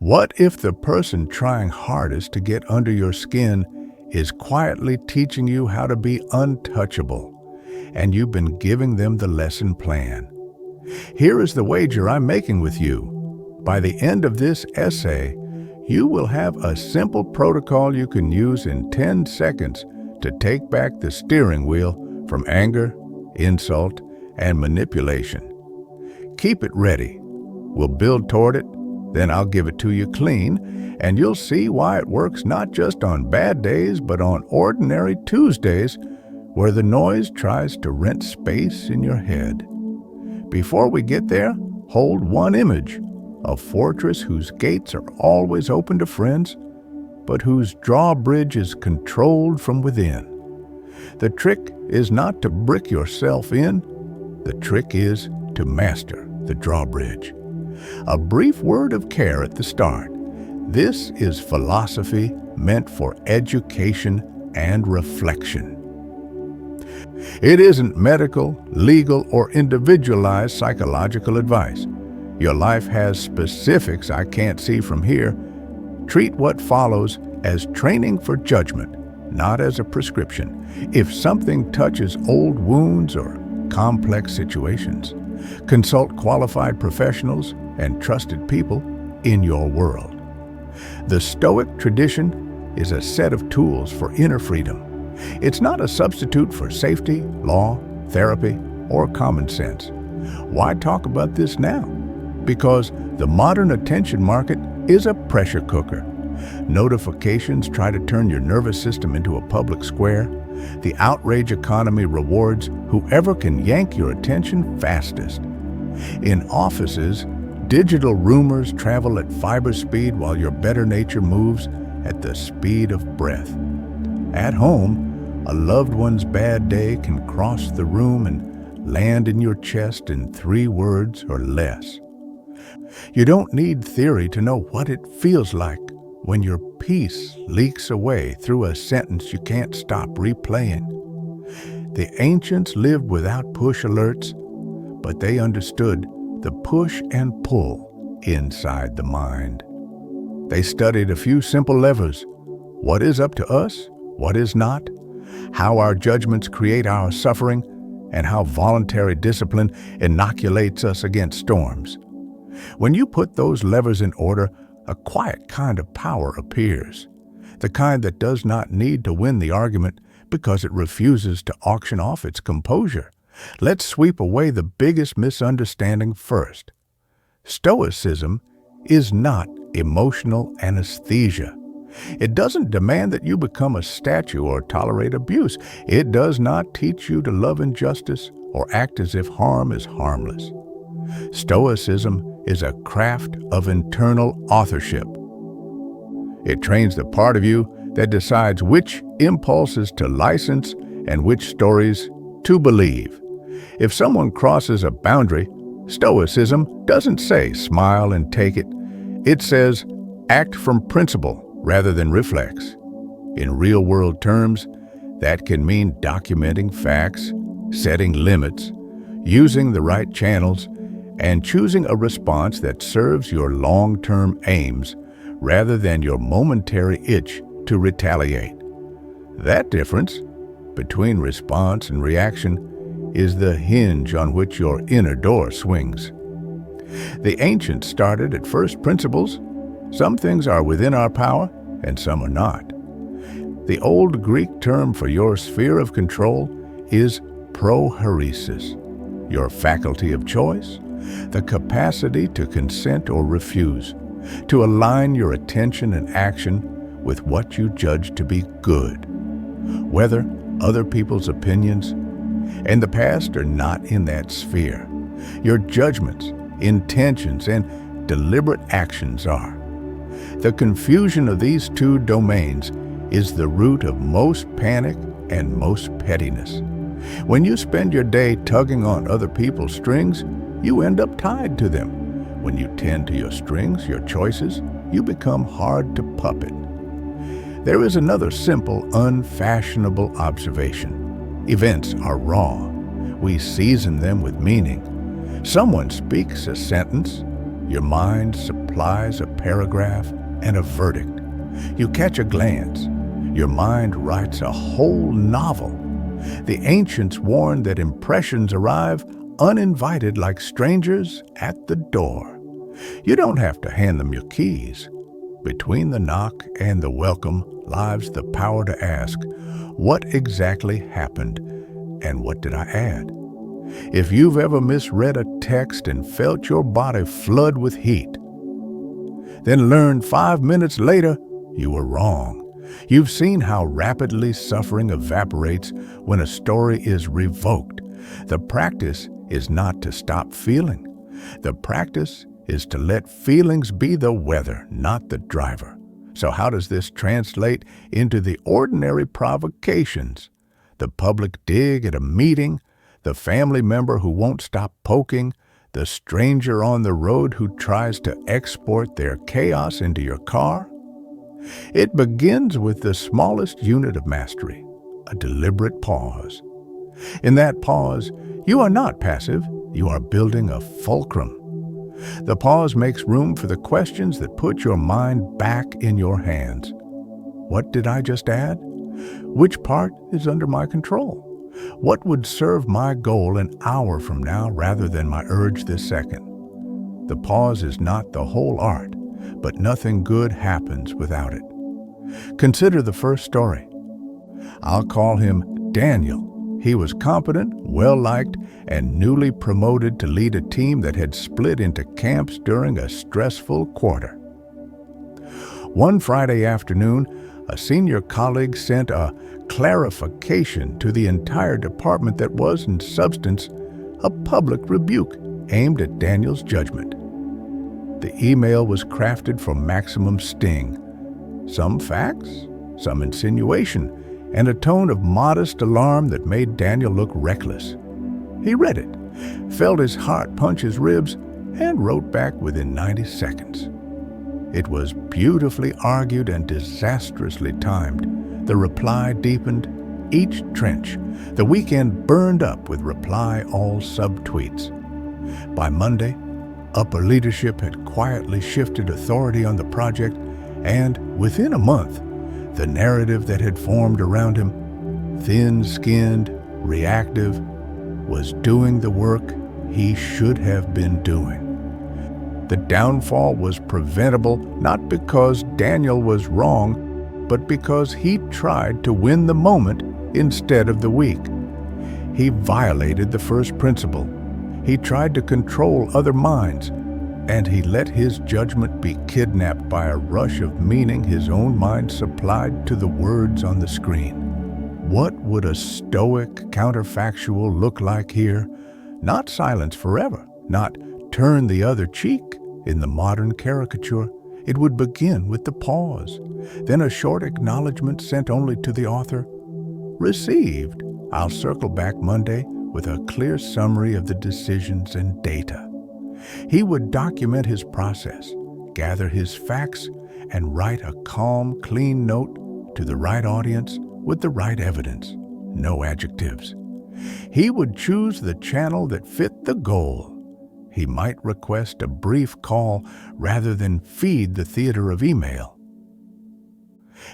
What if the person trying hardest to get under your skin is quietly teaching you how to be untouchable, and you've been giving them the lesson plan? Here is the wager I'm making with you. By the end of this essay, you will have a simple protocol you can use in 10 seconds to take back the steering wheel from anger, insult, and manipulation. Keep it ready. We'll build toward it, then I'll give it to you clean, and you'll see why it works not just on bad days, but on ordinary Tuesdays, where the noise tries to rent space in your head. Before we get there, hold one image: a fortress whose gates are always open to friends, but whose drawbridge is controlled from within. The trick is not to brick yourself in. The trick is to master the drawbridge. A brief word of care at the start. This is philosophy meant for education and reflection. It isn't medical, legal, or individualized psychological advice. Your life has specifics I can't see from here. Treat what follows as training for judgment, not as a prescription. If something touches old wounds or complex situations, consult qualified professionals and trusted people in your world. The Stoic tradition is a set of tools for inner freedom. It's not a substitute for safety, law, therapy, or common sense. Why talk about this now? Because the modern attention market is a pressure cooker. Notifications try to turn your nervous system into a public square. The outrage economy rewards whoever can yank your attention fastest. In offices, digital rumors travel at fiber speed while your better nature moves at the speed of breath. At home, a loved one's bad day can cross the room and land in your chest in 3 words or less. You don't need theory to know what it feels like when your peace leaks away through a sentence you can't stop replaying. The ancients lived without push alerts, but they understood the push and pull inside the mind. They studied a few simple levers: what is up to us, what is not, how our judgments create our suffering, and how voluntary discipline inoculates us against storms. When you put those levers in order, a quiet kind of power appears, the kind that does not need to win the argument because it refuses to auction off its composure. Let's sweep away the biggest misunderstanding first. Stoicism is not emotional anesthesia. It doesn't demand that you become a statue or tolerate abuse. It does not teach you to love injustice or act as if harm is harmless. Stoicism is a craft of internal authorship. It trains the part of you that decides which impulses to license and which stories to believe. If someone crosses a boundary, Stoicism doesn't say smile and take it. It says act from principle rather than reflex. In real-world terms, that can mean documenting facts, setting limits, using the right channels, and choosing a response that serves your long-term aims rather than your momentary itch to retaliate. That difference between response and reaction is the hinge on which your inner door swings. The ancients started at first principles. Some things are within our power and some are not. The old Greek term for your sphere of control is prohairesis, your faculty of choice, the capacity to consent or refuse, to align your attention and action with what you judge to be good. Whether other people's opinions and the past are not in that sphere, your judgments, intentions, and deliberate actions are. The confusion of these two domains is the root of most panic and most pettiness. When you spend your day tugging on other people's strings, you end up tied to them. When you tend to your strings, your choices, you become hard to puppet. There is another simple, unfashionable observation. Events are raw. We season them with meaning. Someone speaks a sentence, your mind supplies replies, a paragraph, and a verdict. You catch a glance. Your mind writes a whole novel. The ancients warned that impressions arrive uninvited like strangers at the door. You don't have to hand them your keys. Between the knock and the welcome lies the power to ask, what exactly happened and what did I add? If you've ever misread a text and felt your body flood with heat, then learned 5 minutes later you were wrong. You've seen how rapidly suffering evaporates when a story is revoked. The practice is not to stop feeling. The practice is to let feelings be the weather, not the driver. So how does this translate into the ordinary provocations? The public dig at a meeting, the family member who won't stop poking, the stranger on the road who tries to export their chaos into your car? It begins with the smallest unit of mastery, a deliberate pause. In that pause, you are not passive, you are building a fulcrum. The pause makes room for the questions that put your mind back in your hands. What did I just add? Which part is under my control? What would serve my goal an hour from now rather than my urge this second? The pause is not the whole art, but nothing good happens without it. Consider the first story. I'll call him Daniel. He was competent, well-liked, and newly promoted to lead a team that had split into camps during a stressful quarter. One Friday afternoon, a senior colleague sent a clarification to the entire department that was, in substance, a public rebuke aimed at Daniel's judgment. The email was crafted for maximum sting. Some facts, some insinuation, and a tone of modest alarm that made Daniel look reckless. He read it, felt his heart punch his ribs, and wrote back within 90 seconds. It was beautifully argued and disastrously timed. The reply deepened each trench. The weekend burned up with reply all subtweets. By Monday, upper leadership had quietly shifted authority on the project, and within a month, the narrative that had formed around him, thin-skinned, reactive, was doing the work he should have been doing. The downfall was preventable not because Daniel was wrong, but because he tried to win the moment instead of the week. He violated the first principle. He tried to control other minds, and he let his judgment be kidnapped by a rush of meaning his own mind supplied to the words on the screen. What would a Stoic counterfactual look like here? Not silence forever, not turn the other cheek in the modern caricature. It would begin with the pause, then a short acknowledgement sent only to the author. Received. I'll circle back Monday with a clear summary of the decisions and data. He would document his process, gather his facts, and write a calm, clean note to the right audience with the right evidence. No adjectives. He would choose the channel that fit the goal. He might request a brief call rather than feed the theater of email.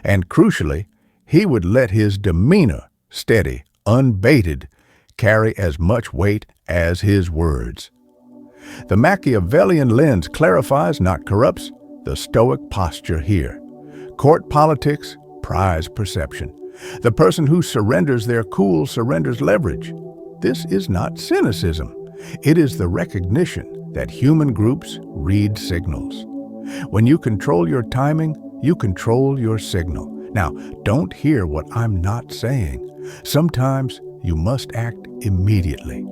And crucially, he would let his demeanor, steady, unbaited, carry as much weight as his words. The Machiavellian lens clarifies, not corrupts, the Stoic posture here. Court politics prize perception. The person who surrenders their cool surrenders leverage. This is not cynicism. It is the recognition that human groups read signals. When you control your timing, you control your signal. Now, don't hear what I'm not saying. Sometimes you must act immediately.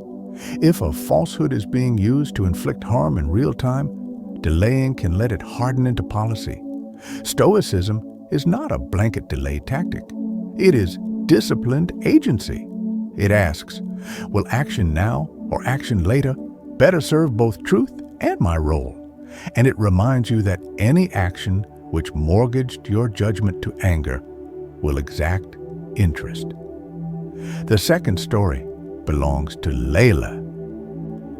If a falsehood is being used to inflict harm in real time, delaying can let it harden into policy. Stoicism is not a blanket delay tactic. It is disciplined agency. It asks, will action now or action later better serve both truth and my role? And it reminds you that any action which mortgaged your judgment to anger will exact interest. The second story belongs to Layla,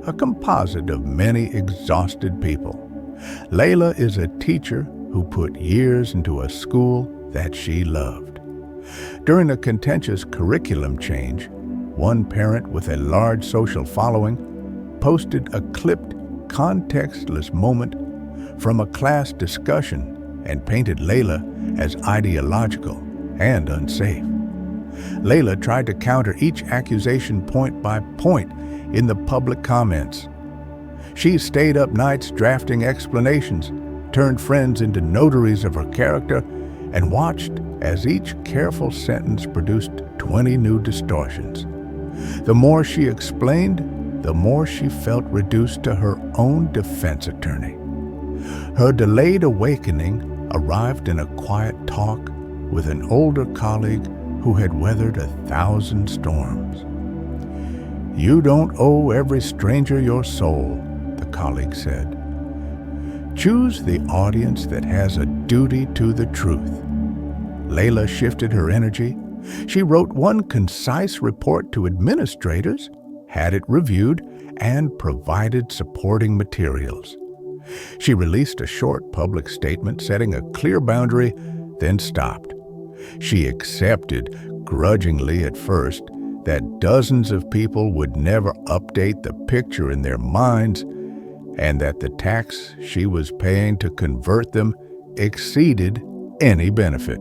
a composite of many exhausted people. Layla is a teacher who put years into a school that she loved. During a contentious curriculum change, one parent with a large social following posted a clipped, contextless moment from a class discussion and painted Layla as ideological and unsafe. Layla tried to counter each accusation point by point in the public comments. She stayed up nights drafting explanations, turned friends into notaries of her character, and watched as each careful sentence produced 20 new distortions. The more she explained, the more she felt reduced to her own defense attorney. Her delayed awakening arrived in a quiet talk with an older colleague who had weathered 1,000 storms. "You don't owe every stranger your soul," the colleague said. "Choose the audience that has a duty to the truth." Layla shifted her energy. She wrote one concise report to administrators, had it reviewed, and provided supporting materials. She released a short public statement setting a clear boundary, then stopped. She accepted, grudgingly at first, that dozens of people would never update the picture in their minds, and that the tax she was paying to convert them exceeded any benefit.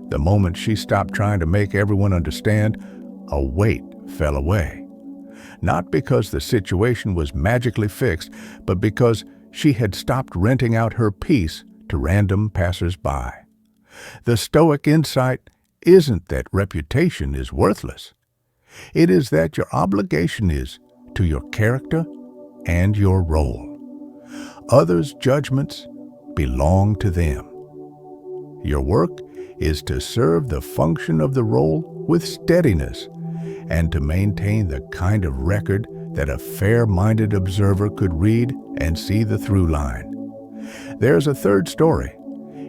The moment she stopped trying to make everyone understand, a weight fell away. Not because the situation was magically fixed, but because she had stopped renting out her peace to random passers-by. The Stoic insight isn't that reputation is worthless. It is that your obligation is to your character and your role. Others' judgments belong to them. Your work is to serve the function of the role with steadiness and to maintain the kind of record that a fair-minded observer could read and see the through line. There's a third story.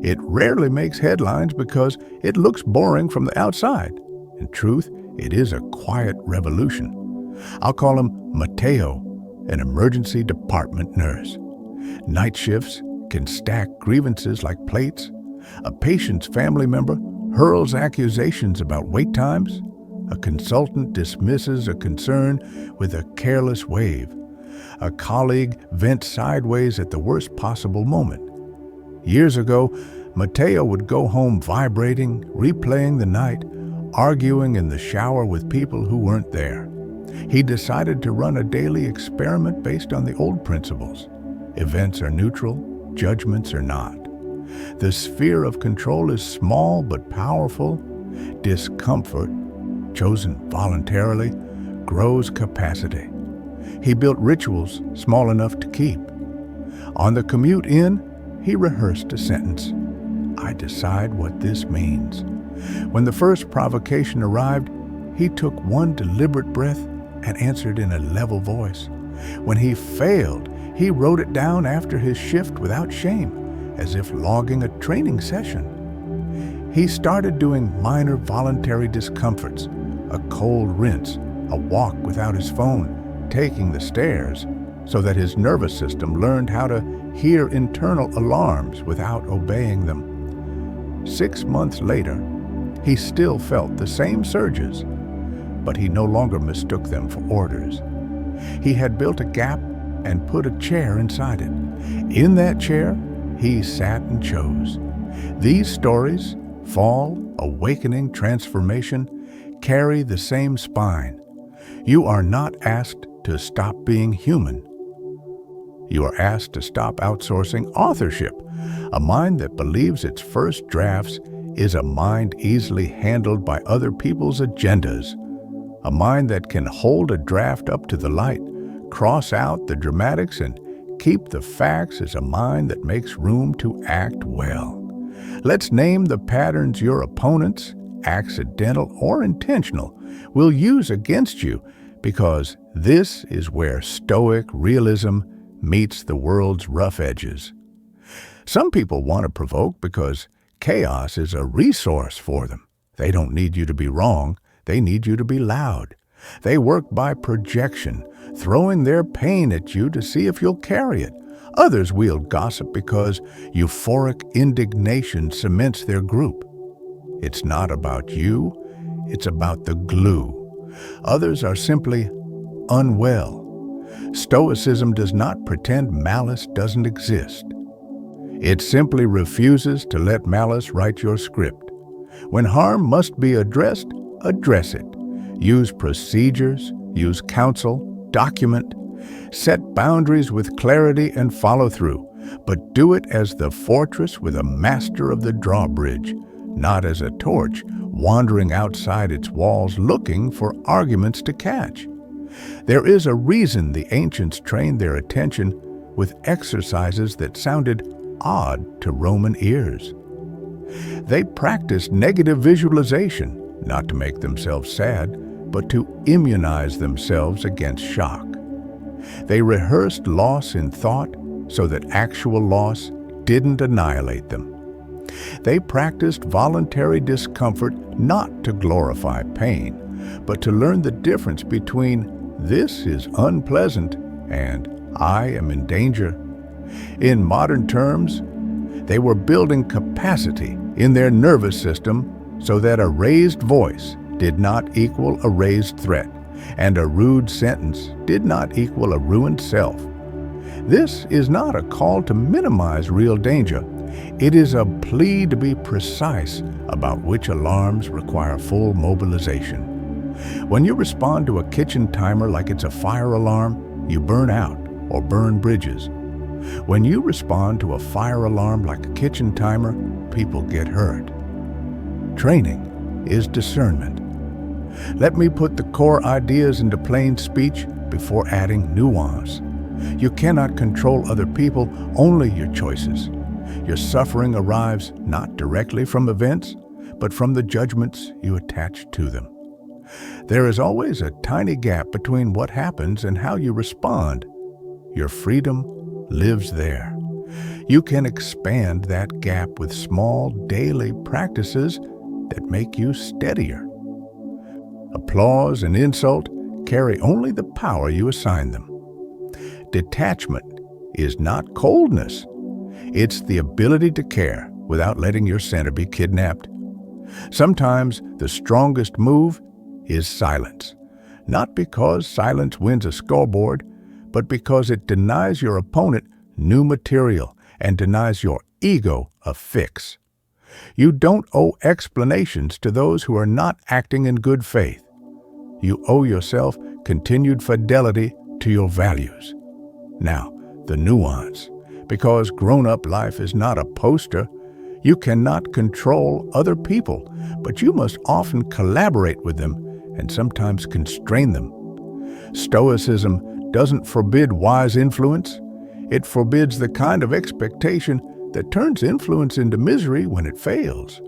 It rarely makes headlines because it looks boring from the outside. In truth, it is a quiet revolution. I'll call him Matteo, an emergency department nurse. Night shifts can stack grievances like plates. A patient's family member hurls accusations about wait times. A consultant dismisses a concern with a careless wave. A colleague vents sideways at the worst possible moment. Years ago, Matteo would go home vibrating, replaying the night, arguing in the shower with people who weren't there. He decided to run a daily experiment based on the old principles. Events are neutral, judgments are not. The sphere of control is small but powerful. Discomfort, chosen voluntarily, grows capacity. He built rituals small enough to keep. On the commute in, he rehearsed a sentence. "I decide what this means." When the first provocation arrived, he took one deliberate breath and answered in a level voice. When he failed, he wrote it down after his shift without shame, as if logging a training session. He started doing minor voluntary discomforts, a cold rinse, a walk without his phone, taking the stairs, so that his nervous system learned how to hear internal alarms without obeying them. 6 months later, he still felt the same surges, but he no longer mistook them for orders. He had built a gap and put a chair inside it. In that chair, he sat and chose. These stories, fall, awakening, transformation, carry the same spine. You are not asked to stop being human. You are asked to stop outsourcing authorship. A mind that believes its first drafts is a mind easily handled by other people's agendas. A mind that can hold a draft up to the light, cross out the dramatics, and keep the facts is a mind that makes room to act well. Let's name the patterns your opponents, accidental or intentional, will use against you, because this is where Stoic realism meets the world's rough edges. Some people want to provoke because chaos is a resource for them. They don't need you to be wrong, they need you to be loud. They work by projection, throwing their pain at you to see if you'll carry it. Others wield gossip because euphoric indignation cements their group. It's not about you, it's about the glue. Others are simply unwell. Stoicism does not pretend malice doesn't exist. It simply refuses to let malice write your script. When harm must be addressed, address it. Use procedures, use counsel, document. Set boundaries with clarity and follow through, but do it as the fortress with a master of the drawbridge, not as a torch wandering outside its walls looking for arguments to catch. There is a reason the ancients trained their attention with exercises that sounded odd to Roman ears. They practiced negative visualization, not to make themselves sad, but to immunize themselves against shock. They rehearsed loss in thought so that actual loss didn't annihilate them. They practiced voluntary discomfort not to glorify pain, but to learn the difference between "this is unpleasant" and "I am in danger." In modern terms, they were building capacity in their nervous system so that a raised voice did not equal a raised threat, and a rude sentence did not equal a ruined self. This is not a call to minimize real danger. It is a plea to be precise about which alarms require full mobilization. When you respond to a kitchen timer like it's a fire alarm, you burn out or burn bridges. When you respond to a fire alarm like a kitchen timer, people get hurt. Training is discernment. Let me put the core ideas into plain speech before adding nuance. You cannot control other people, only your choices. Your suffering arrives not directly from events, but from the judgments you attach to them. There is always a tiny gap between what happens and how you respond. Your freedom lives there. You can expand that gap with small daily practices that make you steadier. Applause and insult carry only the power you assign them. Detachment is not coldness. It's the ability to care without letting your center be kidnapped. Sometimes the strongest move is silence, not because silence wins a scoreboard, but because it denies your opponent new material and denies your ego a fix. You don't owe explanations to those who are not acting in good faith. You owe yourself continued fidelity to your values. Now, the nuance. Because grown-up life is not a poster, you cannot control other people, but you must often collaborate with them and sometimes constrain them. Stoicism doesn't forbid wise influence. It forbids the kind of expectation that turns influence into misery when it fails.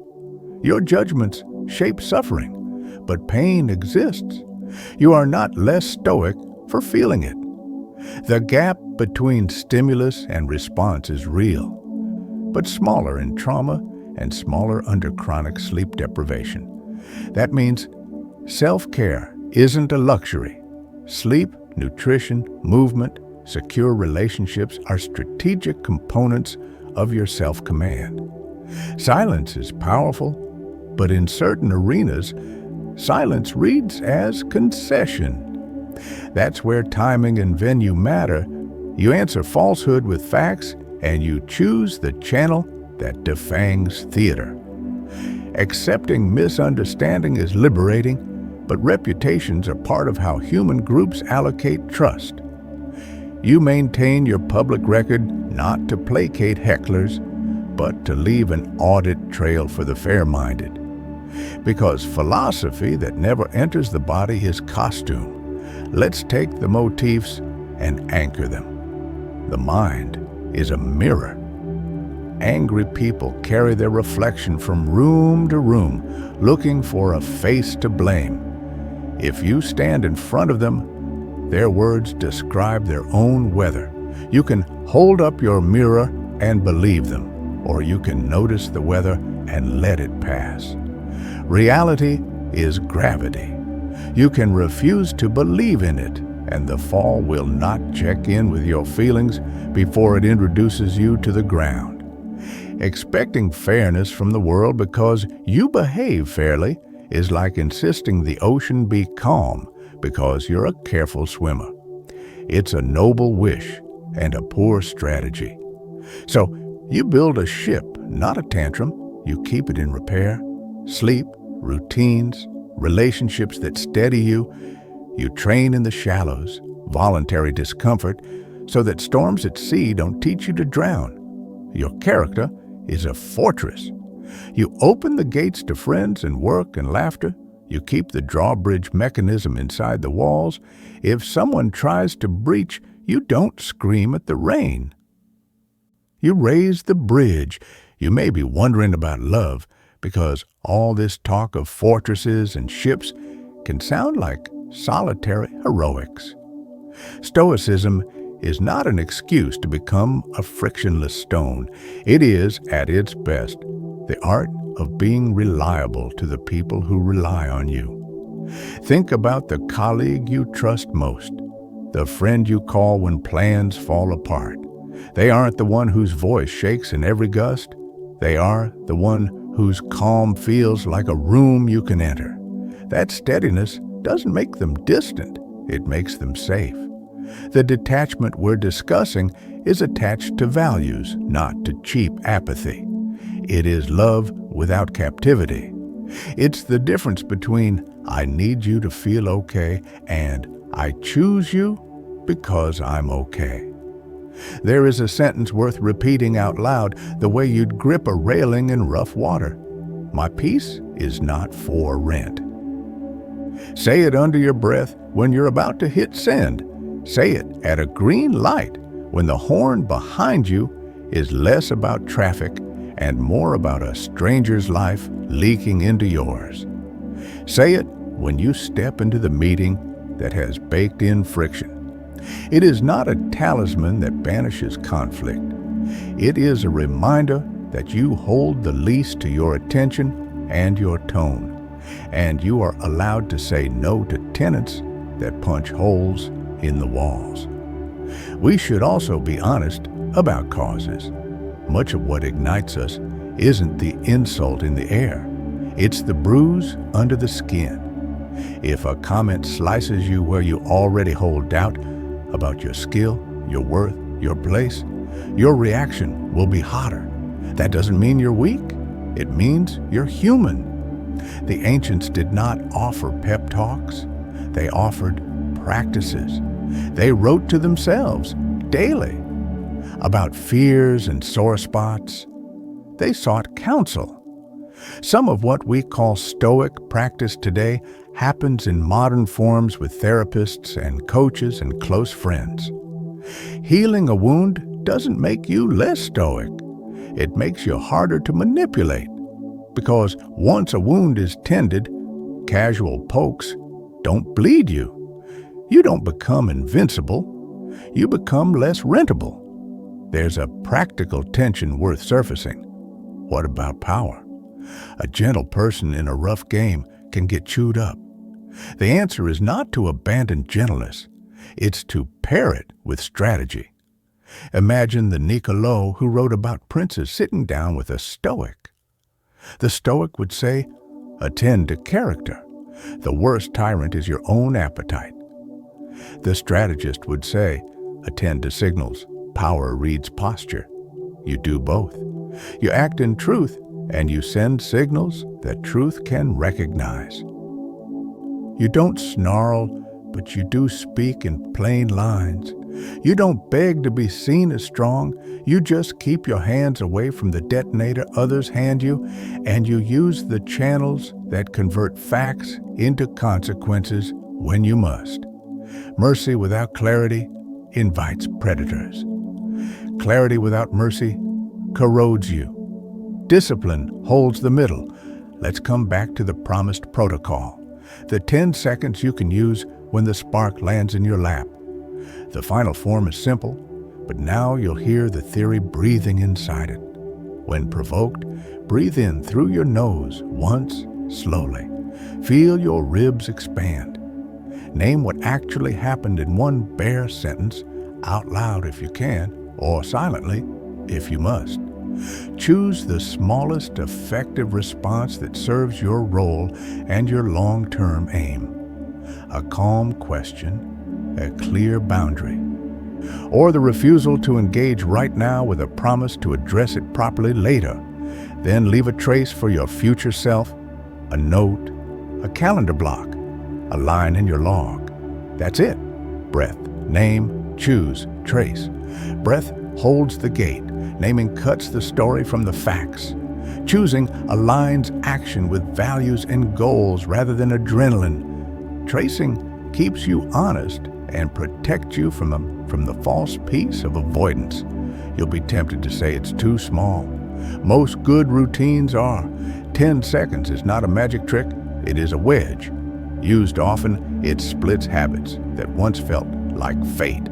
Your judgments shape suffering, but pain exists. You are not less stoic for feeling it. The gap between stimulus and response is real, but smaller in trauma and smaller under chronic sleep deprivation. That means self-care isn't a luxury. Sleep, nutrition, movement, secure relationships are strategic components of your self-command. Silence is powerful, but in certain arenas, silence reads as concession. That's where timing and venue matter. You answer falsehood with facts, and you choose the channel that defangs theater. Accepting misunderstanding is liberating, but reputations are part of how human groups allocate trust. You maintain your public record not to placate hecklers, but to leave an audit trail for the fair-minded. Because philosophy that never enters the body is costume. Let's take the motifs and anchor them. The mind is a mirror. Angry people carry their reflection from room to room, looking for a face to blame. If you stand in front of them, their words describe their own weather. You can hold up your mirror and believe them, or you can notice the weather and let it pass. Reality is gravity. You can refuse to believe in it and the fall will not check in with your feelings before it introduces you to the ground. Expecting fairness from the world because you behave fairly is like insisting the ocean be calm because you're a careful swimmer. It's a noble wish and a poor strategy. So you build a ship, not a tantrum. You keep it in repair. Sleep, routines, relationships that steady you. You train in the shallows, voluntary discomfort, so that storms at sea don't teach you to drown. Your character is a fortress. You open the gates to friends and work and laughter. You keep the drawbridge mechanism inside the walls. If someone tries to breach, you don't scream at the rain. You raise the bridge. You may be wondering about love, because all this talk of fortresses and ships can sound like solitary heroics. Stoicism is not an excuse to become a frictionless stone. It is, at its best, the art of being reliable to the people who rely on you. Think about the colleague you trust most, the friend you call when plans fall apart. They aren't the one whose voice shakes in every gust. They are the one whose calm feels like a room you can enter. That steadiness doesn't make them distant, it makes them safe. The detachment we're discussing is attached to values, not to cheap apathy. It is love without captivity. It's the difference between I need you to feel okay and I choose you because I'm okay. There is a sentence worth repeating out loud the way you'd grip a railing in rough water. My peace is not for rent. Say it under your breath when you're about to hit send. Say it at a green light when the horn behind you is less about traffic and more about a stranger's life leaking into yours. Say it when you step into the meeting that has baked-in friction. It is not a talisman that banishes conflict. It is a reminder that you hold the leash to your attention and your tone, and you are allowed to say no to tenants that punch holes in the walls. We should also be honest about causes. Much of what ignites us isn't the insult in the air. It's the bruise under the skin. If a comment slices you where you already hold doubt about your skill, your worth, your place, your reaction will be hotter. That doesn't mean you're weak. It means you're human. The ancients did not offer pep talks. They offered practices. They wrote to themselves daily about fears and sore spots. They sought counsel. Some of what we call Stoic practice today happens in modern forms with therapists and coaches and close friends. Healing a wound doesn't make you less stoic. It makes you harder to manipulate, because once a wound is tended, casual pokes don't bleed you. You don't become invincible. You become less rentable. There's a practical tension worth surfacing. What about power? A gentle person in a rough game can get chewed up. The answer is not to abandon gentleness. It's to pair it with strategy. Imagine the Niccolo who wrote about princes sitting down with a Stoic. The Stoic would say, attend to character. The worst tyrant is your own appetite. The strategist would say, attend to signals. Power reads posture. You do both. You act in truth, and you send signals that truth can recognize. You don't snarl, but you do speak in plain lines. You don't beg to be seen as strong. You just keep your hands away from the detonator others hand you, and you use the channels that convert facts into consequences when you must. Mercy without clarity invites predators. Clarity without mercy corrodes you. Discipline holds the middle. Let's come back to the promised protocol. The 10 seconds you can use when the spark lands in your lap. The final form is simple, but now you'll hear the theory breathing inside it. When provoked, breathe in through your nose once, slowly. Feel your ribs expand. Name what actually happened in one bare sentence, out loud if you can, or silently if you must. Choose the smallest effective response that serves your role and your long-term aim. A calm question, a clear boundary, or the refusal to engage right now with a promise to address it properly later. Then leave a trace for your future self, a note, a calendar block, a line in your log. That's it. Breath, name, choose, trace. Breath holds the gate. Naming cuts the story from the facts. Choosing aligns action with values and goals rather than adrenaline. Tracing keeps you honest and protects you from the false peace of avoidance. You'll be tempted to say it's too small. Most good routines are. 10 seconds is not a magic trick, it is a wedge. Used often, it splits habits that once felt like fate.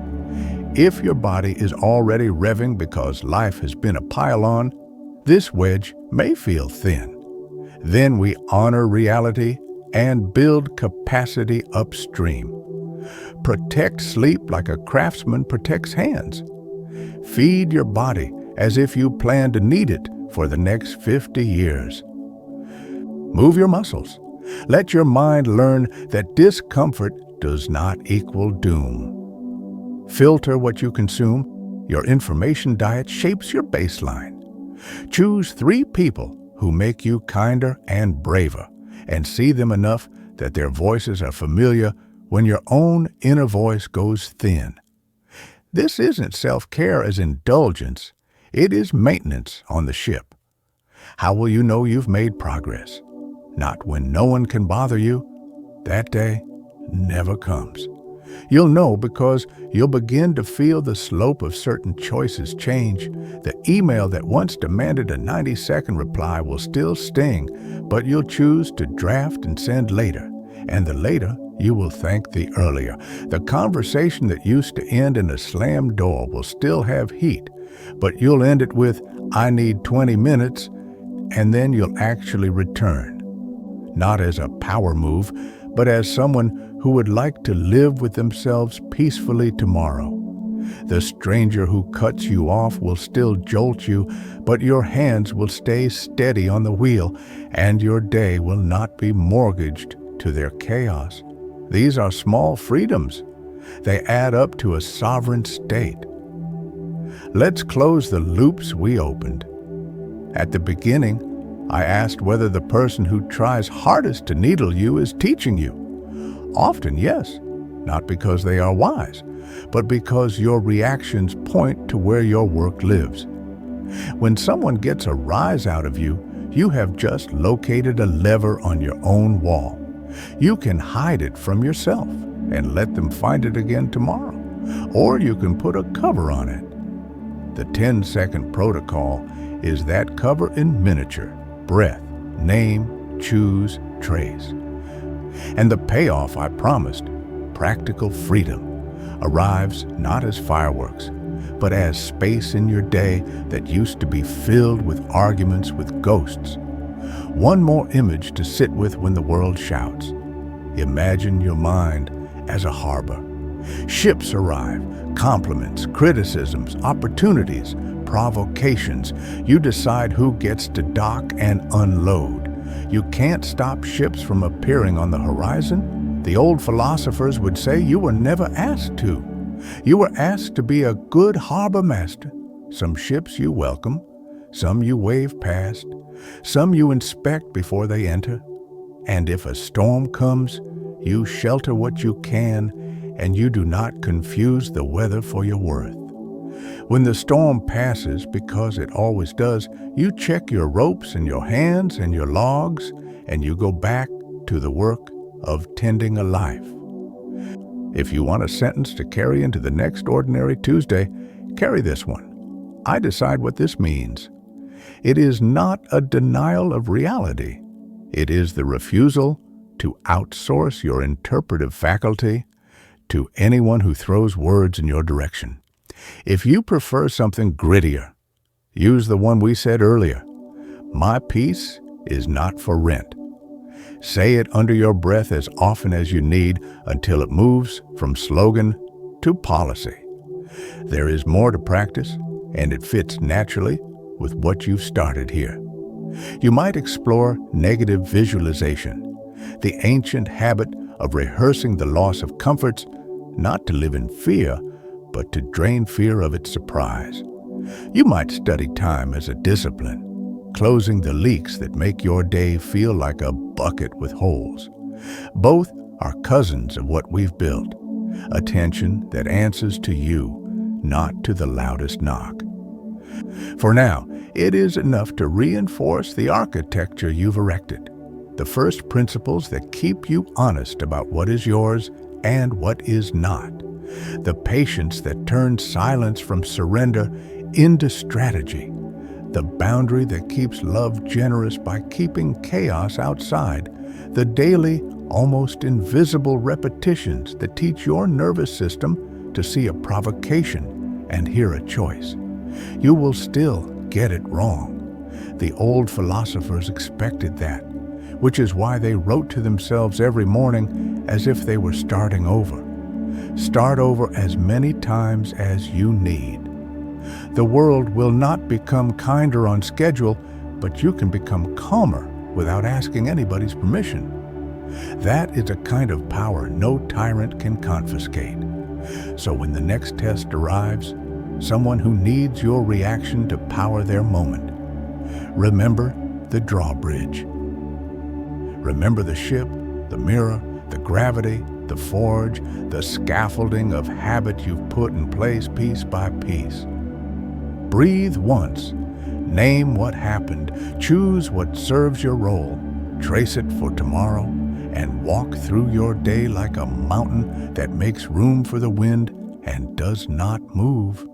If your body is already revving because life has been a pile-on, this wedge may feel thin. Then we honor reality and build capacity upstream. Protect sleep like a craftsman protects hands. Feed your body as if you plan to need it for the next 50 years. Move your muscles. Let your mind learn that discomfort does not equal doom. Filter what you consume. Your information diet shapes your baseline. Choose 3 people who make you kinder and braver, and see them enough that their voices are familiar when your own inner voice goes thin. This isn't self-care as indulgence. It is maintenance on the ship. How will you know you've made progress? Not when no one can bother you. That day never comes. You'll know because you'll begin to feel the slope of certain choices change. The email that once demanded a 90-second reply will still sting, but you'll choose to draft and send later. And the later, you will thank the earlier. The conversation that used to end in a slammed door will still have heat, but you'll end it with, "I need 20 minutes," and then you'll actually return. Not as a power move, but as someone who would like to live with themselves peacefully tomorrow. The stranger who cuts you off will still jolt you, but your hands will stay steady on the wheel, and your day will not be mortgaged to their chaos. These are small freedoms. They add up to a sovereign state. Let's close the loops we opened. At the beginning, I asked whether the person who tries hardest to needle you is teaching you. Often, yes, not because they are wise, but because your reactions point to where your work lives. When someone gets a rise out of you, you have just located a lever on your own wall. You can hide it from yourself and let them find it again tomorrow, or you can put a cover on it. The 10-second protocol is that cover in miniature. Breath, name, choose, trace. And the payoff I promised, practical freedom, arrives not as fireworks, but as space in your day that used to be filled with arguments with ghosts. One more image to sit with when the world shouts. Imagine your mind as a harbor. Ships arrive, compliments, criticisms, opportunities, provocations. You decide who gets to dock and unload. You can't stop ships from appearing on the horizon. The old philosophers would say you were never asked to. You were asked to be a good harbor master. Some ships you welcome, some you wave past, some you inspect before they enter. And if a storm comes, you shelter what you can, and you do not confuse the weather for your worth. When the storm passes, because it always does, you check your ropes and your hands and your logs, and you go back to the work of tending a life. If you want a sentence to carry into the next ordinary Tuesday, carry this one. I decide what this means. It is not a denial of reality. It is the refusal to outsource your interpretive faculty to anyone who throws words in your direction. If you prefer something grittier, use the one we said earlier. My peace is not for rent. Say it under your breath as often as you need until it moves from slogan to policy. There is more to practice, and it fits naturally with what you've started here. You might explore negative visualization, the ancient habit of rehearsing the loss of comforts, not to live in fear, but to drain fear of its surprise. You might study time as a discipline, closing the leaks that make your day feel like a bucket with holes. Both are cousins of what we've built, attention that answers to you, not to the loudest knock. For now, it is enough to reinforce the architecture you've erected, the first principles that keep you honest about what is yours and what is not, the patience that turns silence from surrender into strategy, the boundary that keeps love generous by keeping chaos outside, the daily, almost invisible repetitions that teach your nervous system to see a provocation and hear a choice. You will still get it wrong. The old philosophers expected that, which is why they wrote to themselves every morning as if they were starting over. Start over as many times as you need. The world will not become kinder on schedule, but you can become calmer without asking anybody's permission. That is a kind of power no tyrant can confiscate. So when the next test arrives, someone who needs your reaction to power their moment, remember the drawbridge. Remember the ship, the mirror, the gravity, the forge, the scaffolding of habit you've put in place piece by piece. Breathe once, name what happened, choose what serves your role, trace it for tomorrow, and walk through your day like a mountain that makes room for the wind and does not move.